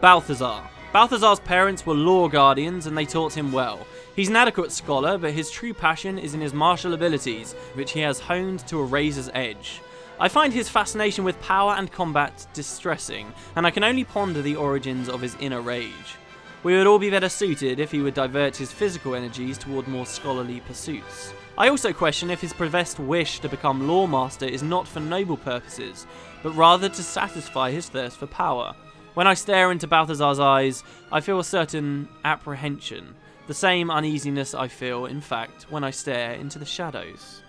Balthazar. Balthazar's parents were law guardians and they taught him well. He's an adequate scholar, but his true passion is in his martial abilities, which he has honed to a razor's edge. I find his fascination with power and combat distressing, and I can only ponder the origins of his inner rage. We would all be better suited if he would divert his physical energies toward more scholarly pursuits. I also question if his professed wish to become Lawmaster is not for noble purposes, but rather to satisfy his thirst for power. When I stare into Balthazar's eyes, I feel a certain apprehension, the same uneasiness I feel, in fact, when I stare into the shadows.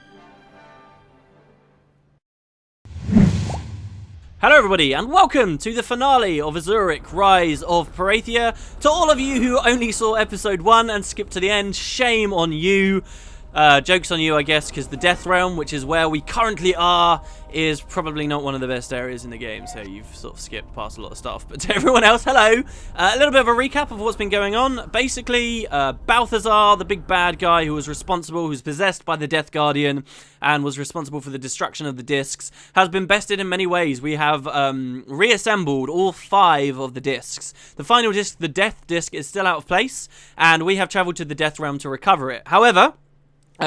Hello everybody, and welcome to the finale of Azurik, Rise of Perathia. To all of you who only saw episode 1 and skipped to the end, shame on you. Joke's on you, I guess, because the Death Realm, which is where we currently are, is probably not one of the best areas in the game, so you've sort of skipped past a lot of stuff. But to everyone else, hello! A little bit of a recap of what's been going on. Basically, Balthazar, the big bad guy who was responsible, who's possessed by the Death Guardian, and was responsible for the destruction of the discs, has been bested in many ways. We have reassembled all 5 of the discs. The final disc, the Death Disc, is still out of place, and we have travelled to the Death Realm to recover it. However,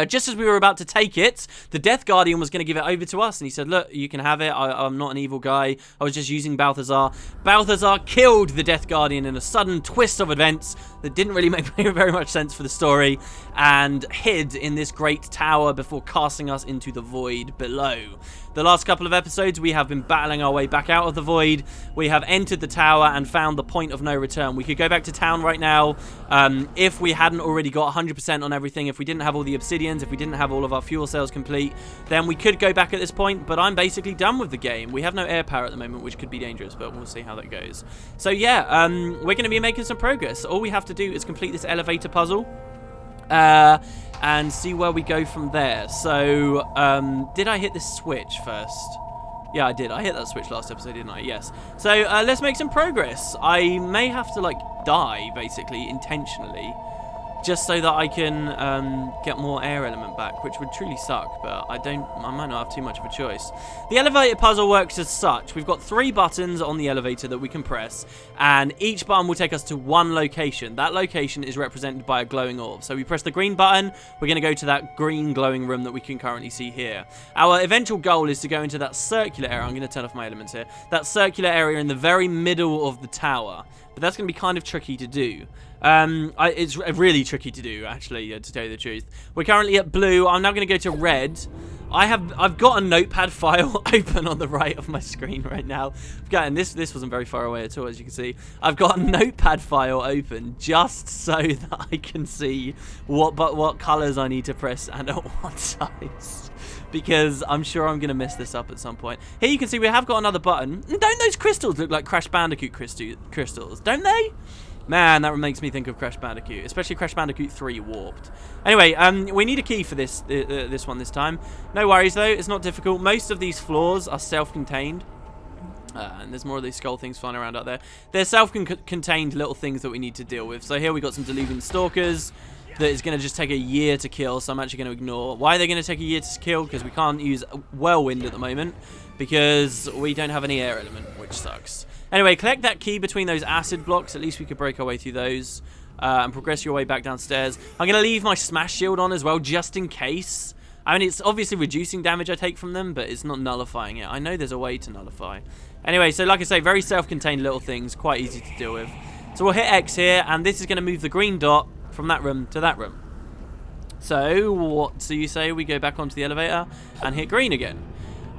just as we were about to take it, the Death Guardian was going to give it over to us, and he said, look, you can have it, I'm not an evil guy, I was just using Balthazar. Balthazar killed the Death Guardian in a sudden twist of events that didn't really make very much sense for the story, and hid in this great tower before casting us into the void below. The last couple of episodes, we have been battling our way back out of the void. We have entered the tower and found the point of no return. We could go back to town right now if we hadn't already got 100% on everything, if we didn't have all the obsidians, if we didn't have all of our fuel cells complete, then we could go back at this point, but I'm basically done with the game. We have no air power at the moment, which could be dangerous, but we'll see how that goes. So yeah, we're going to be making some progress. All we have to do is complete this elevator puzzle. And see where we go from there. So, did I hit this switch first? Yeah, I did. I hit that switch last episode, didn't I? Yes. So, let's make some progress. I may have to, like, die, basically, intentionally, just so that I can get more air element back, which would truly suck, but I might not have too much of a choice. The elevator puzzle works as such. We've got 3 buttons on the elevator that we can press, and each button will take us to one location. That location is represented by a glowing orb. So we press the green button, we're going to go to that green glowing room that we can currently see here. Our eventual goal is to go into that circular area. I'm going to turn off my elements here. That circular area in the very middle of the tower. But that's going to be kind of tricky to do. It's really tricky to do, actually, to tell you the truth. We're currently at blue. I'm now going to go to red. I've got a notepad file open on the right of my screen right now. And this wasn't very far away at all, as you can see. I've got a notepad file open just so that I can see what colours I need to press and at what size. Because I'm sure I'm going to mess this up at some point. Here you can see we have got another button. And don't those crystals look like Crash Bandicoot crystals? Don't they? Man, that makes me think of Crash Bandicoot, especially Crash Bandicoot 3 Warped. Anyway, we need a key for this one this time. No worries though, it's not difficult. Most of these floors are self-contained. And there's more of these skull things flying around out there. They're self-contained little things that we need to deal with. So here we got some Diluvian Stalkers that is going to just take a year to kill, so I'm actually going to ignore. Why are they going to take a year to kill? Because we can't use Whirlwind at the moment, because we don't have any air element, which sucks. Anyway, collect that key between those acid blocks. At least we could break our way through those and progress your way back downstairs. I'm going to leave my smash shield on as well, just in case. I mean, it's obviously reducing damage I take from them, but it's not nullifying it. I know there's a way to nullify. Anyway, so like I say, very self-contained little things, quite easy to deal with. So we'll hit X here, and this is going to move the green dot from that room to that room. So, what do you say we go back onto the elevator and hit green again?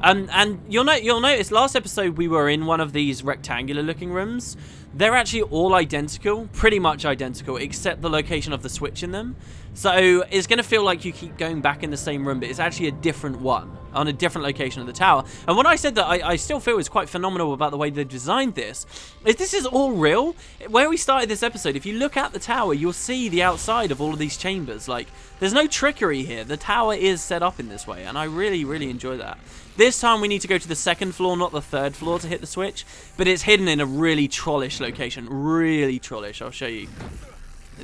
And you'll notice last episode we were in one of these rectangular looking rooms. They're actually all identical, pretty much identical, except the location of the switch in them. So it's going to feel like you keep going back in the same room, but it's actually a different one on a different location of the tower. And when I said that, I still feel it's quite phenomenal about the way they designed this. This is all real. Where we started this episode, if you look at the tower, you'll see the outside of all of these chambers. Like, there's no trickery here. The tower is set up in this way, and I really, really enjoy that. This time we need to go to the 2nd floor, not the 3rd floor, to hit the switch. But it's hidden in a really trollish location. Really trollish. I'll show you.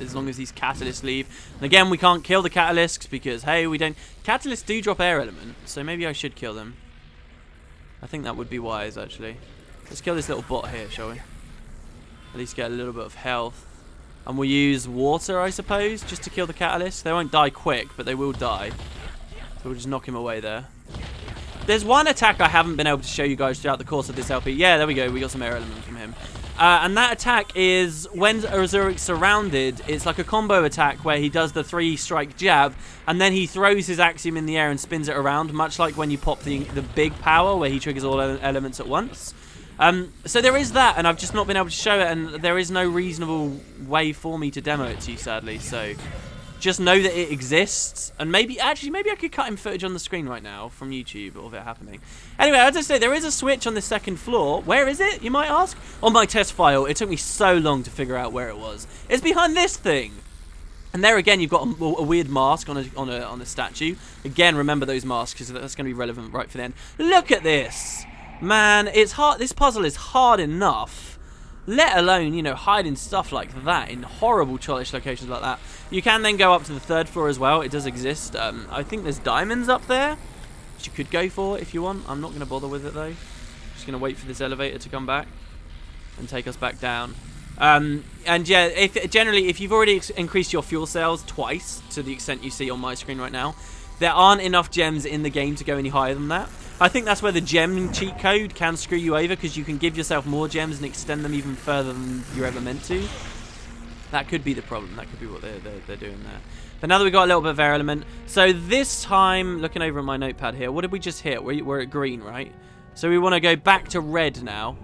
As long as these catalysts leave. And again, we can't kill the catalysts because, hey, we don't... Catalysts do drop air element, so maybe I should kill them. I think that would be wise, actually. Let's kill this little bot here, shall we? At least get a little bit of health. And we'll use water, I suppose, just to kill the catalyst. They won't die quick, but they will die. So we'll just knock him away there. There's one attack I haven't been able to show you guys throughout the course of this LP. Yeah, there we go. We got some air element from him. And that attack is when Azurik's surrounded, it's like a combo attack where he does the 3-strike jab, and then he throws his axiom in the air and spins it around, much like when you pop the big power where he triggers all elements at once. So there is that, and I've just not been able to show it, and there is no reasonable way for me to demo it to you, sadly. So just know that it exists, and maybe I could cut in footage on the screen right now from YouTube of it happening. Anyway, as I say, there is a switch on the second floor. Where is it, you might ask? On my test file, it took me so long to figure out where it was. It's behind this thing. And there again, you've got a weird mask on a statue. Again, remember those masks, because that's going to be relevant right for then. Look at this. Man, it's hard. This puzzle is hard enough, let alone, you know, hiding stuff like that in horrible, childish locations like that. You can then go up to the third floor as well. It does exist. I think there's diamonds up there, which you could go for if you want. I'm not going to bother with it, though. Just going to wait for this elevator to come back and take us back down. And yeah, if you've already increased your fuel cells twice to the extent you see on my screen right now, there aren't enough gems in the game to go any higher than that. I think that's where the gem cheat code can screw you over, because you can give yourself more gems and extend them even further than you're ever meant to. That could be the problem. That could be what they're doing there. But now that we've got a little bit of air element, so this time, looking over at my notepad here, what did we just hit? We're at green, right? So we want to go back to red now.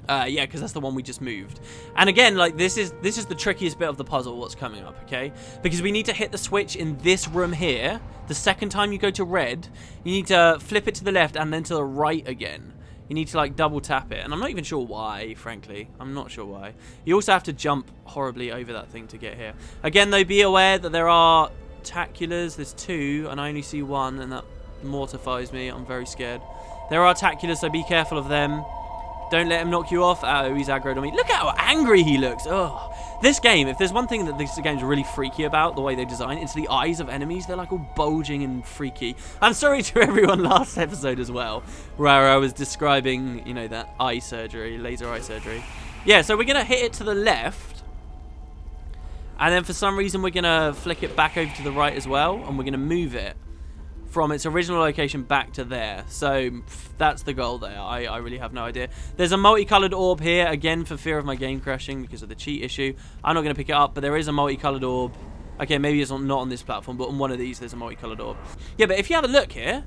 Yeah, because that's the one we just moved. And again, like this is the trickiest bit of the puzzle, what's coming up, okay? Because we need to hit the switch in this room here. The second time you go to red, you need to flip it to the left and then to the right again. You need to like double tap it. And I'm not even sure why, frankly. I'm not sure why. You also have to jump horribly over that thing to get here. Again, though, be aware that there are taculars. There's 2, and I only see 1, and that mortifies me. I'm very scared. There are taculars, so be careful of them. Don't let him knock you off. Oh, he's aggroed on me. Look how angry he looks. Oh, this game, if there's one thing that this game's really freaky about, the way they design, it's the eyes of enemies. They're like all bulging and freaky. I'm sorry to everyone last episode as well, where I was describing, you know, that eye surgery, laser eye surgery. Yeah, so we're going to hit it to the left. And then for some reason, we're going to flick it back over to the right as well. And we're going to move it from its original location back to there. So that's the goal there. I really have no idea. There's a multicolored orb here, again for fear of my game crashing because of the cheat issue. I'm not going to pick it up, but there is a multicolored orb. Okay, maybe it's not on this platform, but on one of these there's a multicolored orb. Yeah, but if you have a look here,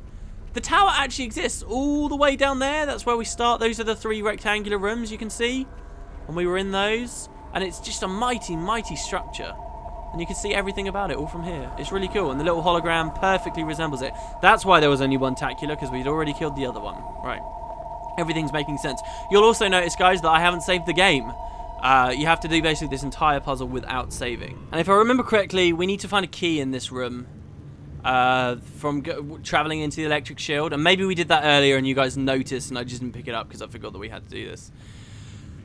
the tower actually exists all the way down there. That's where we start. Those are the 3 rectangular rooms you can see. And we were in those. And it's just a mighty, mighty structure. And you can see everything about it all from here. It's really cool. And the little hologram perfectly resembles it. That's why there was only one tacular, because we'd already killed the other one. Right. Everything's making sense. You'll also notice, guys, that I haven't saved the game. You have to do basically this entire puzzle without saving. And if I remember correctly, we need to find a key in this room from traveling into the electric shield. And maybe we did that earlier and you guys noticed and I just didn't pick it up because I forgot that we had to do this.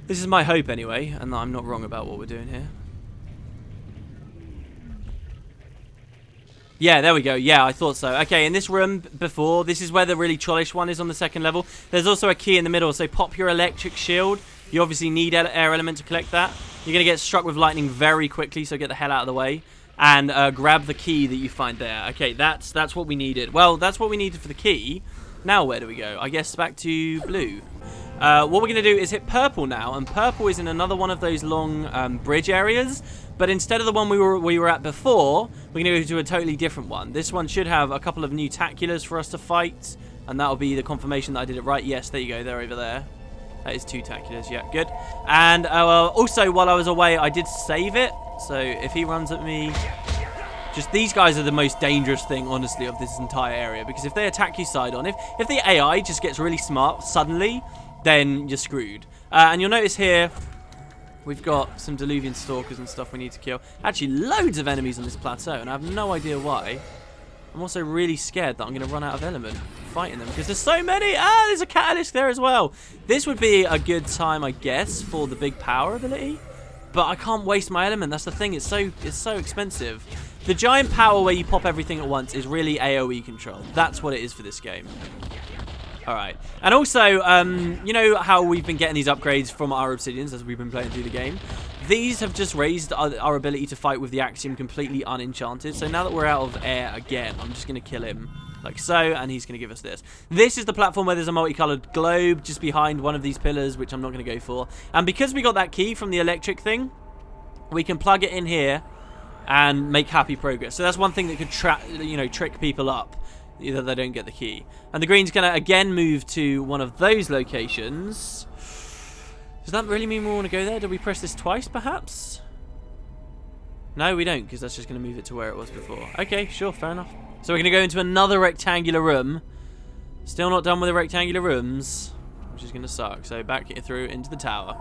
This is my hope anyway, and I'm not wrong about what we're doing here. Yeah, there we go. Yeah, I thought so. Okay, in this room before, this is where the really trollish one is on the second level. There's also a key in the middle, so pop your electric shield. You obviously need air element to collect that. You're going to get struck with lightning very quickly, so get the hell out of the way. And grab the key that you find there. Okay, that's what we needed. Well, that's what we needed for the key. Now where do we go? I guess back to blue. What we're going to do is hit purple now, and purple is in another one of those long bridge areas. But instead of the one we were at before, we're going to go to a totally different one. This one should have a couple of new taculars for us to fight, and that'll be the confirmation that I did it right. Yes, there you go. They're over there. That is 2 taculars. Yeah, good. And also, while I was away, I did save it. So if he runs at me, just these guys are the most dangerous thing, honestly, of this entire area. Because if they attack you side on, if the AI just gets really smart suddenly, then you're screwed. And you'll notice here, we've got some Diluvian stalkers and stuff we need to kill. Actually, loads of enemies on this plateau, and I have no idea why. I'm also really scared that I'm going to run out of element fighting them, because there's so many. Ah, there's a catalyst there as well. This would be a good time, I guess, for the big power ability. But I can't waste my element. That's the thing. It's so expensive. The giant power where you pop everything at once is really AoE control. That's what it is for this game. Alright. And also, you know how we've been getting these upgrades from our obsidians as we've been playing through the game? These have just raised our ability to fight with the Axiom completely unenchanted. So now that we're out of air again, I'm just going to kill him like so, and he's going to give us this. This is the platform where there's a multicolored globe just behind one of these pillars, which I'm not going to go for. And because we got that key from the electric thing, we can plug it in here and make happy progress. So that's one thing that could trick people up. Either they don't get the key. And the green's going to again move to one of those locations. Does that really mean we want to go there? Do we press this twice, perhaps? No, we don't, because that's just going to move it to where it was before. Okay, sure, fair enough. So we're going to go into another rectangular room. Still not done with the rectangular rooms, which is going to suck. So back through into the tower.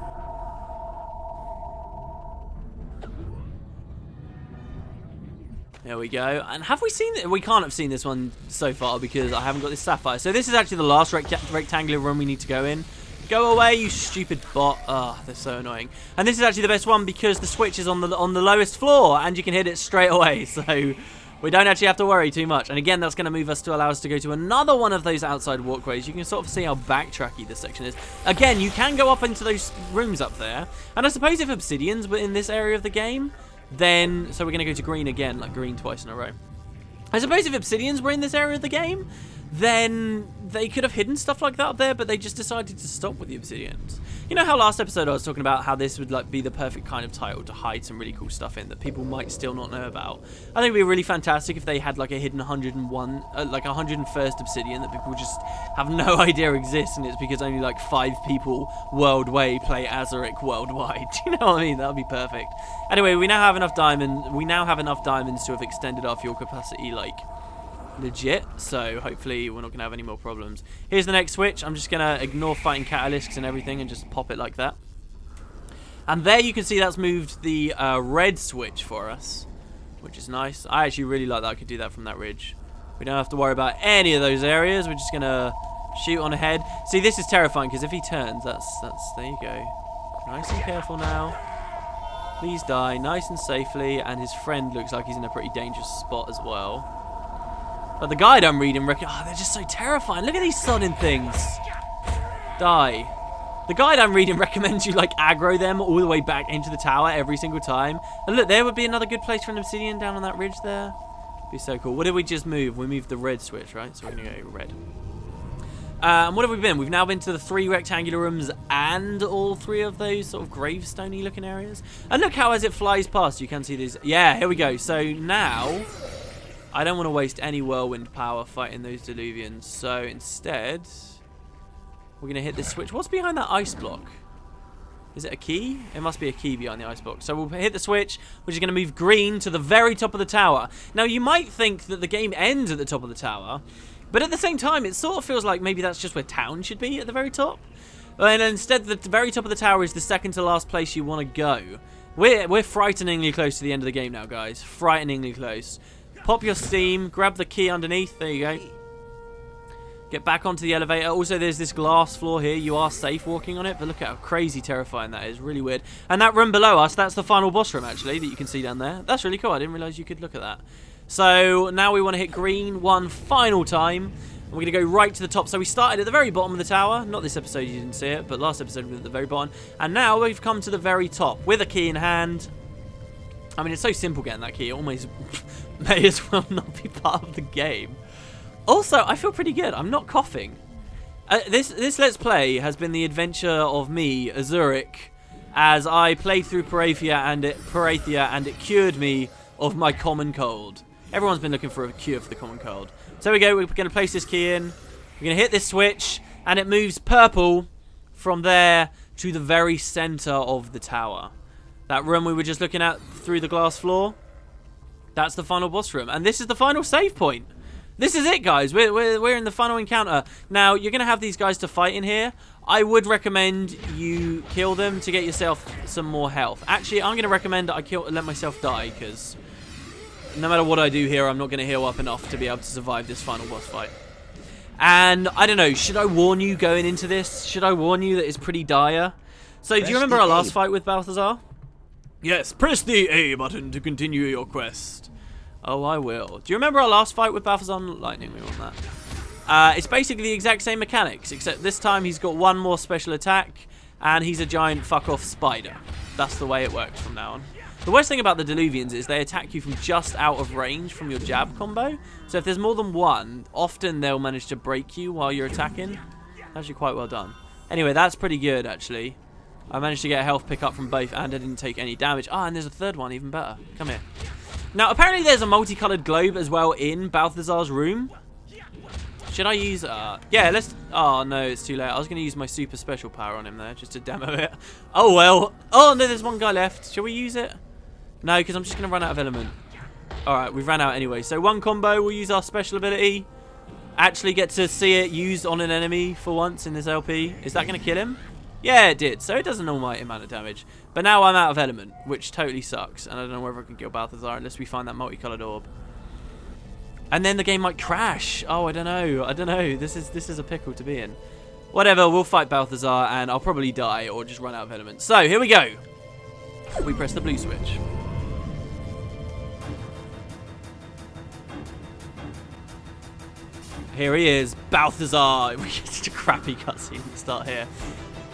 There we go. And have we seen it? We can't have seen this one so far because I haven't got this sapphire. So this is actually the last rectangular room we need to go in. Go away, you stupid bot. Ah, they're so annoying. And this is actually the best one because the switch is on the lowest floor and you can hit it straight away. So we don't actually have to worry too much. And again, that's going to move us to allow us to go to another one of those outside walkways. You can sort of see how backtracky this section is. Again, you can go up into those rooms up there. And I suppose if obsidians were in this area of the game, then, so we're going to go to green again, like green twice in a row. I suppose if obsidians were in this area of the game, then they could have hidden stuff like that up there, but they just decided to stop with the obsidians. You know how last episode I was talking about how this would like be the perfect kind of title to hide some really cool stuff in that people might still not know about? I think it would be really fantastic if they had like a hidden 101, like 101st obsidian that people just have no idea exists, and it's because only like 5 people worldwide play Azurik worldwide. Do you know what I mean? That would be perfect. Anyway, we now have enough diamonds to have extended our fuel capacity like legit, so hopefully we're not going to have any more problems. Here's the next switch. I'm just going to ignore fighting catalysts and everything and just pop it like that. And there you can see that's moved the red switch for us, which is nice. I actually really like that I could do that from that ridge. We don't have to worry about any of those areas. We're just going to shoot on ahead. See, this is terrifying because if he turns, that's there you go. Nice and careful now. Please die nice and safely, and his friend looks like he's in a pretty dangerous spot as well. But the guide I'm reading, they're just so terrifying. Look at these sodding things. Die. The guide I'm reading recommends you like aggro them all the way back into the tower every single time. And look, there would be another good place for an obsidian down on that ridge there. Be so cool. What did we just move? We moved the red switch, right? So we're going to go red. And what have we been? We've now been to the 3 rectangular rooms and all 3 of those sort of gravestone-y looking areas. And look how as it flies past, you can see these. Yeah, here we go. So now I don't want to waste any whirlwind power fighting those Diluvians, so instead we're going to hit this switch. What's behind that ice block? Is it a key? It must be a key behind the ice block. So we'll hit the switch, which is going to move green to the very top of the tower. Now, you might think that the game ends at the top of the tower, but at the same time, it sort of feels like maybe that's just where town should be at the very top. And instead, the very top of the tower is the second to last place you want to go. We're frighteningly close to the end of the game now, guys. Frighteningly close. Pop your steam, grab the key underneath. There you go. Get back onto the elevator. Also, there's this glass floor here. You are safe walking on it, but look at how crazy terrifying that is. Really weird. And that room below us, that's the final boss room, actually, that you can see down there. That's really cool. I didn't realize you could look at that. So now we want to hit green one final time. And we're going to go right to the top. So we started at the very bottom of the tower. Not this episode, you didn't see it, but last episode we were at the very bottom. And now we've come to the very top with a key in hand. I mean, it's so simple getting that key. It almost may as well not be part of the game. Also, I feel pretty good. I'm not coughing. This Let's Play has been the adventure of me, Azurik, as I played through Perathia and it cured me of my common cold. Everyone's been looking for a cure for the common cold. So we go. We're going to place this key in. We're going to hit this switch, and it moves purple from there to the very center of the tower. That room we were just looking at through the glass floor, that's the final boss room. And this is the final save point. This is it, guys. We're in the final encounter. Now, you're going to have these guys to fight in here. I would recommend you kill them to get yourself some more health. Actually, I'm going to recommend that I let myself die, because no matter what I do here, I'm not going to heal up enough to be able to survive this final boss fight. And, I don't know, should I warn you going into this? Should I warn you that it's pretty dire? So, do you remember our last fight with Balthazar? Yes, press the A button to continue your quest. Oh, I will. Do you remember our last fight with Balthazar? Lightning, we want that. It's basically the exact same mechanics, except this time he's got one more special attack, and he's a giant fuck-off spider. That's the way it works from now on. The worst thing about the Diluvians is they attack you from just out of range from your jab combo. So if there's more than one, often they'll manage to break you while you're attacking. Actually quite well done. Anyway, that's pretty good, actually. I managed to get a health pick up from both, and I didn't take any damage. Ah, and there's a third one, even better. Come here. Now, apparently there's a multicolored globe as well in Balthazar's room. Should I use... yeah, let's... Oh, no, it's too late. I was going to use my super special power on him there, just to demo it. Oh, well. Oh, no, there's one guy left. Shall we use it? No, because I'm just going to run out of element. Alright, we've ran out anyway. So one combo, we'll use our special ability. Actually get to see it used on an enemy for once in this LP. Is that going to kill him? Yeah, it did. So it does an almighty amount of damage. But now I'm out of element, which totally sucks. And I don't know whether I can kill Balthazar unless we find that multicolored orb. And then the game might crash. Oh, I don't know. I don't know. This is a pickle to be in. Whatever, we'll fight Balthazar and I'll probably die or just run out of element. So, here we go. We press the blue switch. Here he is, Balthazar. We get such a crappy cutscene to start here.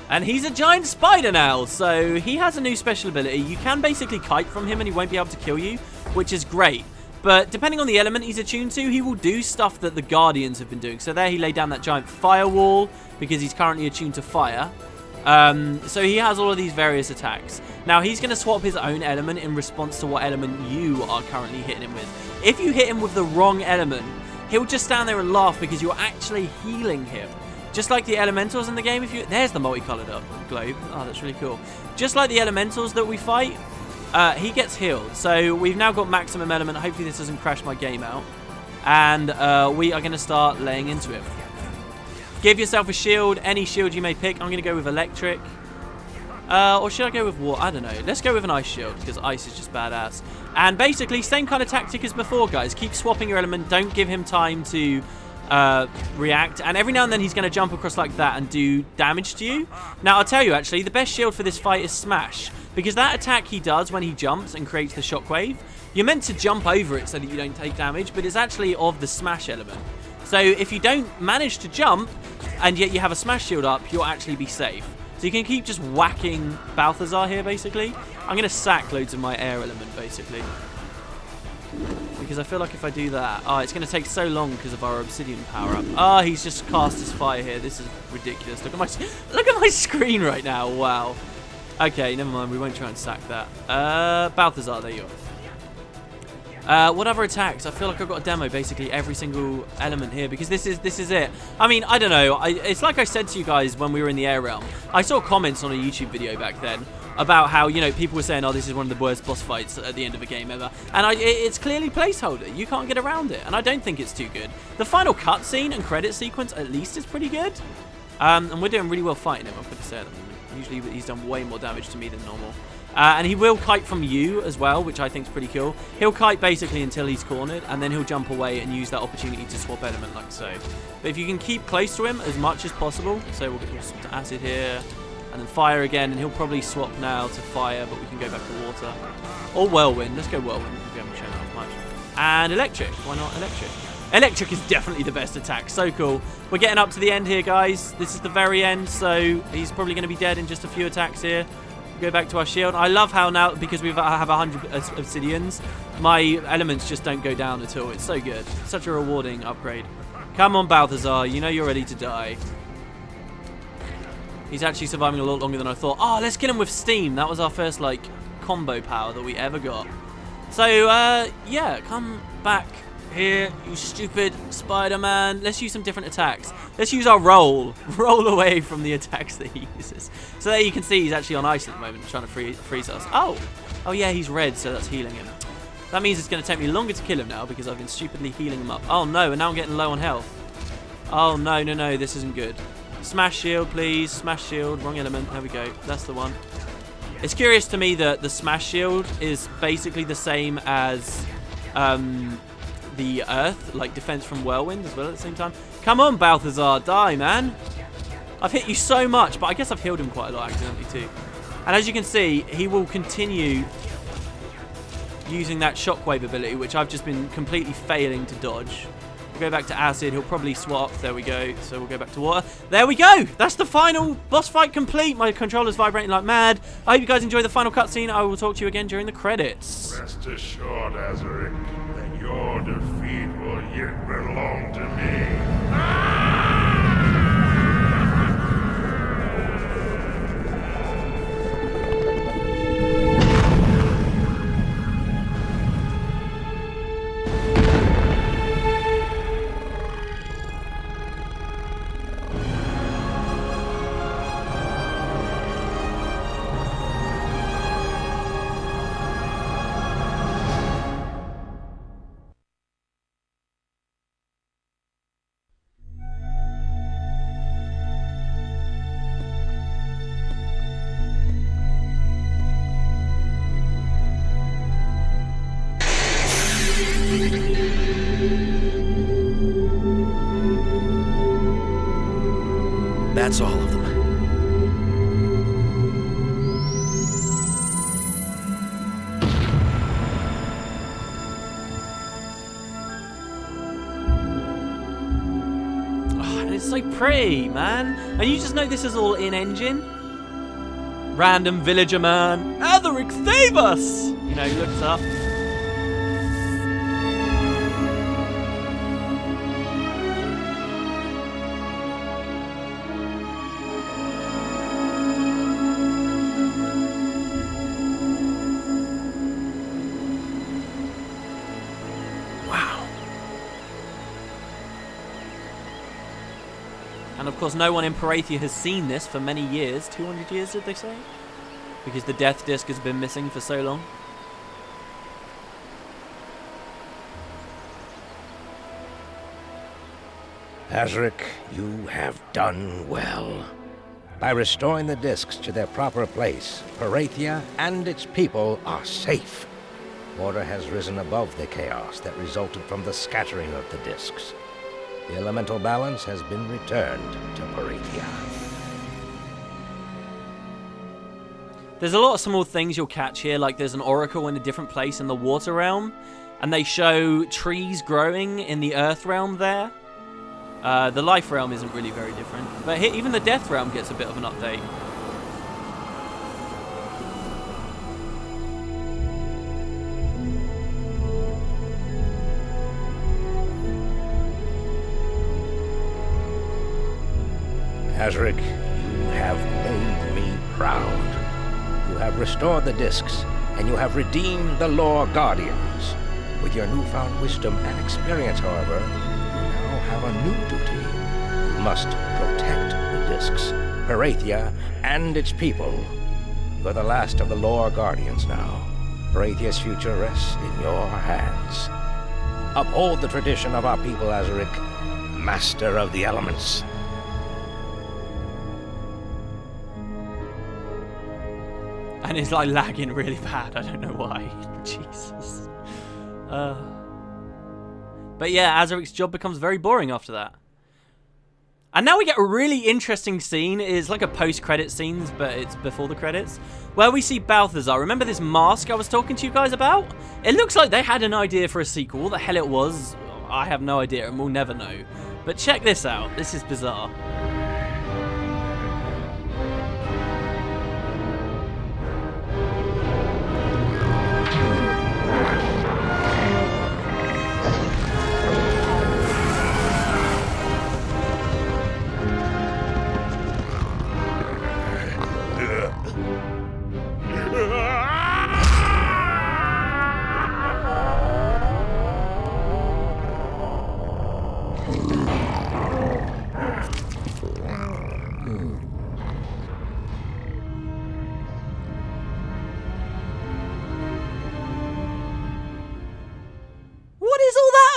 And he's a giant spider now, so he has a new special ability. You can basically kite from him and he won't be able to kill you, which is great. But depending on the element he's attuned to, he will do stuff that the Guardians have been doing. So there he laid down that giant firewall because he's currently attuned to fire. So he has all of these various attacks. Now he's going to swap his own element in response to what element you are currently hitting him with. If you hit him with the wrong element, he'll just stand there and laugh because you're actually healing him. Just like the elementals in the game. There's the multicolored globe. Oh, that's really cool. Just like the elementals that we fight, he gets healed. So we've now got maximum element. Hopefully this doesn't crash my game out. And we are going to start laying into him. Give yourself a shield. Any shield you may pick. I'm going to go with electric. Or should I go with water? I don't know. Let's go with an ice shield because ice is just badass. And basically, same kind of tactic as before, guys. Keep swapping your element. Don't give him time to react. And every now and then he's going to jump across like that and do damage to you. Now, I'll tell you, actually, the best shield for this fight is Smash. Because that attack he does when he jumps and creates the shockwave, you're meant to jump over it so that you don't take damage, but it's actually of the Smash element. So if you don't manage to jump, and yet you have a Smash shield up, you'll actually be safe. So you can keep just whacking Balthazar here, basically. I'm going to sack loads of my air element, basically. Because I feel like if I do that... Oh, it's going to take so long because of our obsidian power-up. Oh, he's just cast his fire here. This is ridiculous. Look at my screen right now. Wow. Okay, never mind. We won't try and sack that. Balthazar, there you are. What other attacks? I feel like I've got a demo basically every single element here because this is it. I mean, I don't know. It's like I said to you guys when we were in the air realm. I saw comments on a YouTube video back then about how, you know, people were saying, oh, this is one of the worst boss fights at the end of a game ever. And it's clearly placeholder. You can't get around it. And I don't think it's too good. The final cutscene and credit sequence at least is pretty good. And we're doing really well fighting him, I've got to say at the moment. Usually he's done way more damage to me than normal. And he will kite from you as well, which I think is pretty cool. He'll kite basically until he's cornered, and then he'll jump away and use that opportunity to swap element like so. But if you can keep close to him as much as possible, so we'll swap to acid here, and then fire again, and he'll probably swap now to fire, but we can go back to water. Or whirlwind. Let's go whirlwind. We haven't shown that much. And electric. Why not electric? Electric is definitely the best attack. So cool. We're getting up to the end here, guys. This is the very end, so he's probably going to be dead in just a few attacks here. Go back to our shield. I love how now, because we have 100 obsidians, my elements just don't go down at all. It's so good. Such a rewarding upgrade. Come on, Balthazar. You know you're ready to die. He's actually surviving a lot longer than I thought. Oh, let's kill him with steam. That was our first, like, combo power that we ever got. So, yeah, come back here, you stupid Spider-Man. Let's use some different attacks. Let's use our roll. Roll away from the attacks that he uses. So there you can see he's actually on ice at the moment, trying to freeze us. Oh yeah, he's red, so that's healing him. That means it's going to take me longer to kill him now because I've been stupidly healing him up. Oh no, and now I'm getting low on health. Oh no, this isn't good. Smash shield, please. Smash shield, wrong element. There we go. That's the one. It's curious to me that the smash shield is basically the same as the earth, like defense from whirlwind as well at the same time. Come on, Balthazar, die, man. I've hit you so much, but I guess I've healed him quite a lot accidentally too. And as you can see, he will continue using that shockwave ability, which I've just been completely failing to dodge. We'll go back to acid. He'll probably swap. There we go. So we'll go back to water. There we go. That's the final boss fight complete. My controller's vibrating like mad. I hope you guys enjoy the final cutscene. I will talk to you again during the credits. Rest assured, Azurik, that your defeat will yet belong to me. That's all of them. Oh, and it's so pretty, man. And you just know this is all in-engine. Random villager man. Azurik, save us! You know, he looks up. And of course, no one in Perathia has seen this for many years. 200 years, did they say? Because the death disc has been missing for so long. Azurik, you have done well. By restoring the discs to their proper place, Perathia and its people are safe. Order has risen above the chaos that resulted from the scattering of the discs. The elemental balance has been returned to Perathia. There's a lot of small things you'll catch here, like there's an oracle in a different place in the water realm, and they show trees growing in the earth realm there. The life realm isn't really very different, but here, even the death realm gets a bit of an update. Azurik, you have made me proud. You have restored the discs, and you have redeemed the Lore Guardians. With your newfound wisdom and experience, however, you now have a new duty. You must protect the discs, Perathia, and its people. You're the last of the Lore Guardians now. Perathia's future rests in your hands. Uphold the tradition of our people, Azurik, master of the elements. And it's like lagging really bad. I don't know why. Jesus. But yeah, Azurik's job becomes very boring after that. And now we get a really interesting scene. It's like a post-credit scene, but it's before the credits, where we see Balthazar. Remember this mask I was talking to you guys about? It looks like they had an idea for a sequel. What the hell it was, I have no idea, and we'll never know. But check this out. This is bizarre.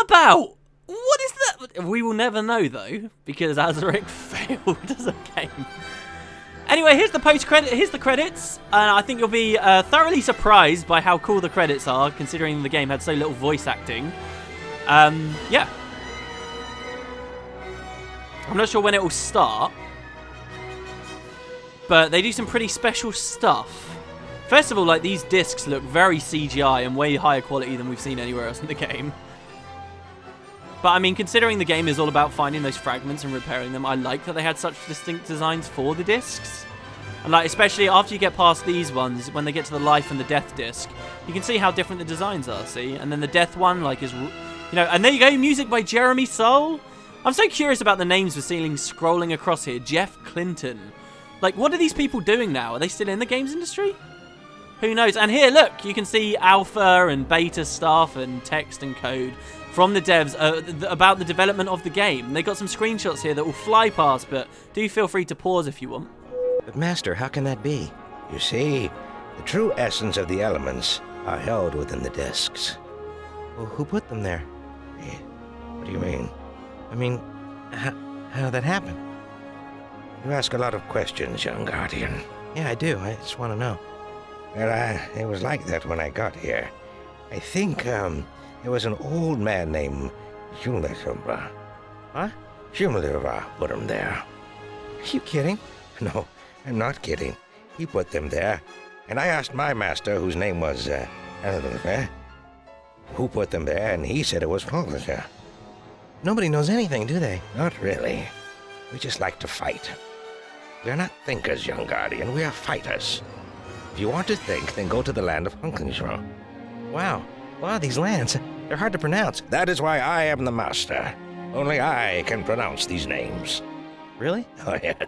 About? What is that? We will never know though, because Azurik failed as a game. Anyway, here's the post-credit. Here's the credits, and I think you'll be thoroughly surprised by how cool the credits are, considering the game had so little voice acting. Yeah. I'm not sure when it will start, but they do some pretty special stuff. First of all, like, these discs look very CGI and way higher quality than we've seen anywhere else in the game. But I mean, considering the game is all about finding those fragments and repairing them, I like that they had such distinct designs for the discs. And like, especially after you get past these ones, when they get to the life and the death disc, you can see how different the designs are, see? And then the death one, like, is, you know, and there you go, music by Jeremy Soule. I'm so curious about the names we're seeing scrolling across here. Jeff Clinton. Like, what are these people doing now? Are they still in the games industry? Who knows? And here, look, you can see alpha and beta stuff and text and code from the devs about the development of the game. They got some screenshots here that will fly past, but do feel free to pause if you want. But Master, how can that be? You see, the true essence of the elements are held within the discs. Well, who put them there? What do you mean? I mean, how did that happen? You ask a lot of questions, young Guardian. Yeah, I do. I just want to know. Well, it was like that when I got here. I think, there was an old man named Shumleva. Huh? Shumleva put him there. Are you kidding? No, I'm not kidding. He put them there. And I asked my master, whose name was, who put them there, and he said it was Balthazar. Nobody knows anything, do they? Not really. We just like to fight. We're not thinkers, young Guardian. We are fighters. If you want to think, then go to the land of Hunkingshaw. Wow. Wow, these lands. They're hard to pronounce. That is why I am the master. Only I can pronounce these names. Really? Oh, yes.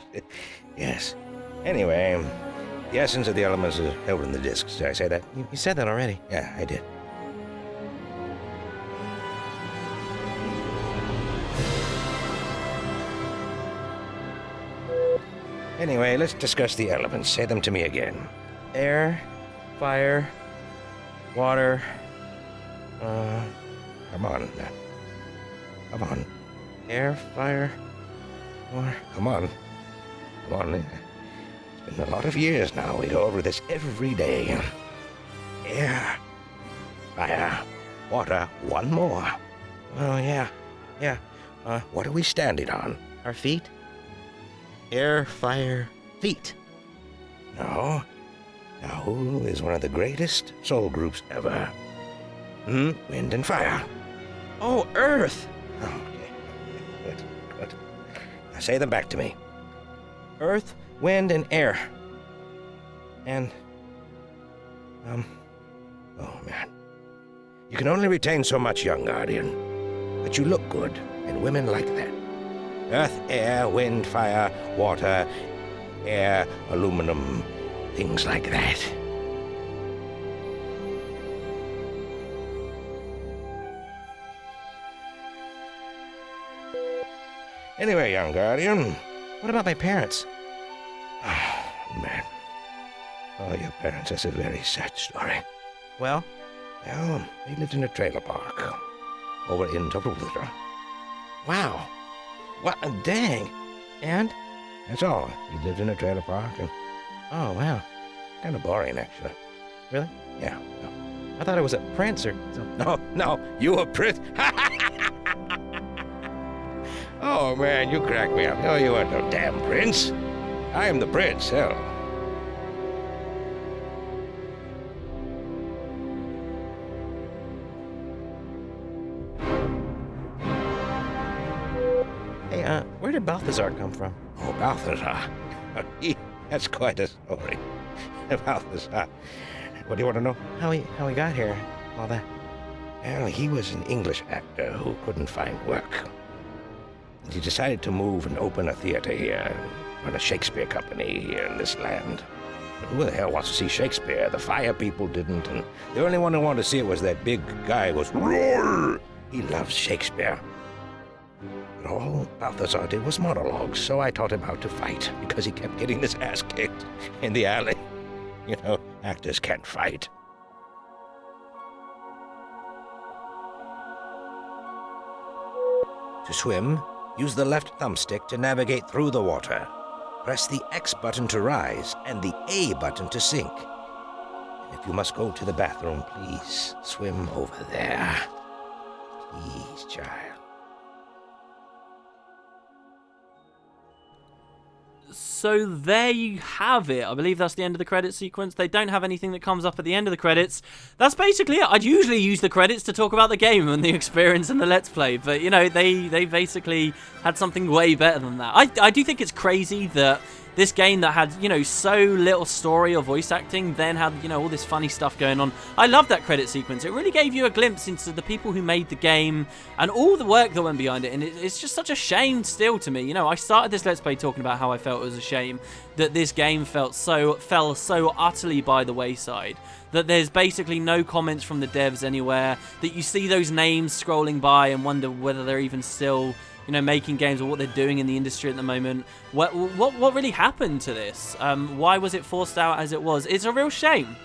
Yes. Anyway, the essence of the elements is held in the discs. Did I say that? You said that already. Yeah, I did. Anyway, let's discuss the elements. Say them to me again. Air, fire, water, Come on. Come on. air, fire, water. Come on. Come on. It's been a lot of years now. We go over this every day. Air, fire, water, one more. Oh, yeah. Yeah. What are we standing on? Our feet? Air, fire, feet. No. Now, who is one of the greatest soul groups ever? Wind and fire. Oh, earth! Oh, okay. Good, good. Now say them back to me. Earth, wind, and air. And, Oh, man. You can only retain so much, young Guardian. But you look good, and women like that. Earth, air, wind, fire, water, air, aluminum, things like that. Anyway, young Guardian. what about my parents? Man. Oh, your parents, that's a very sad story. Well, Well, they lived in a trailer park over in Perathia. wow. What? Dang. And? That's all. He lived in a trailer park, and Oh, wow. kind of boring, actually. Really? Yeah. I thought it was a prince or something. No, you a prince? Oh, man, you crack me up. No, you aren't no damn prince. I am the prince, hell. Hey, where did Balthazar come from? Oh, Balthazar. That's quite a story. Balthazar. What do you want to know? How he got here? All that. Well, he was an English actor who couldn't find work. And he decided to move and open a theater here, run a Shakespeare company here in this land. But who the hell wants to see Shakespeare? The fire people didn't, and the only one who wanted to see it was that big guy who goes, roar! He loves Shakespeare. But all Balthazar did was monologues, so I taught him how to fight, because he kept getting his ass kicked in the alley. You know, actors can't fight. To swim, use the left thumbstick to navigate through the water. Press the X button to rise and the A button to sink. And if you must go to the bathroom, please swim over there. Please, child. So there you have it. I believe that's the end of the credit sequence. They don't have anything that comes up at the end of the credits. That's basically it. I'd usually use the credits to talk about the game and the experience and the Let's Play, but, you know, they basically had something way better than that. I do think it's crazy that this game that had, you know, so little story or voice acting then had, you know, all this funny stuff going on. I love that credit sequence. It really gave you a glimpse into the people who made the game and all the work that went behind it. And it's just such a shame still to me. You know, I started this Let's Play talking about how I felt it was a shame that this game fell so utterly by the wayside. That there's basically no comments from the devs anywhere. That you see those names scrolling by and wonder whether they're even still, you know, making games or what they're doing in the industry at the moment. What really happened to this? Why was it forced out as it was? It's a real shame.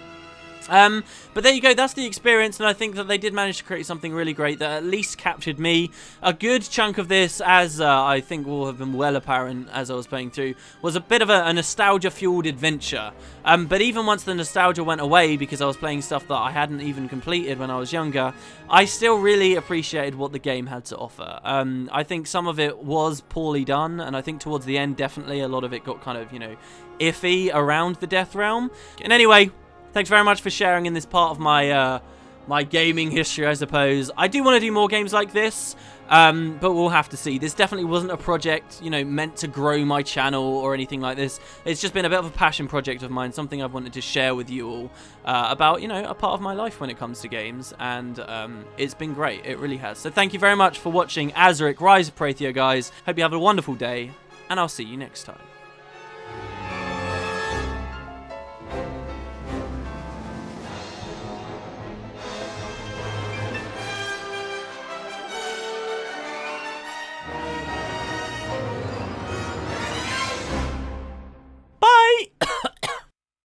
But there you go, that's the experience, and I think that they did manage to create something really great that at least captured me. A good chunk of this, as I think will have been well apparent as I was playing through, was a bit of a nostalgia-fueled adventure. But even once the nostalgia went away, because I was playing stuff that I hadn't even completed when I was younger, I still really appreciated what the game had to offer. I think some of it was poorly done, and I think towards the end, definitely, a lot of it got kind of, you know, iffy around the Death Realm. And anyway, thanks very much for sharing in this part of my my gaming history, I suppose. I do want to do more games like this, but we'll have to see. This definitely wasn't a project, you know, meant to grow my channel or anything like this. It's just been a bit of a passion project of mine, something I've wanted to share with you all about, you know, a part of my life when it comes to games, and it's been great. It really has. So thank you very much for watching Azurik, Rise of Perathia, guys. Hope you have a wonderful day, and I'll see you next time.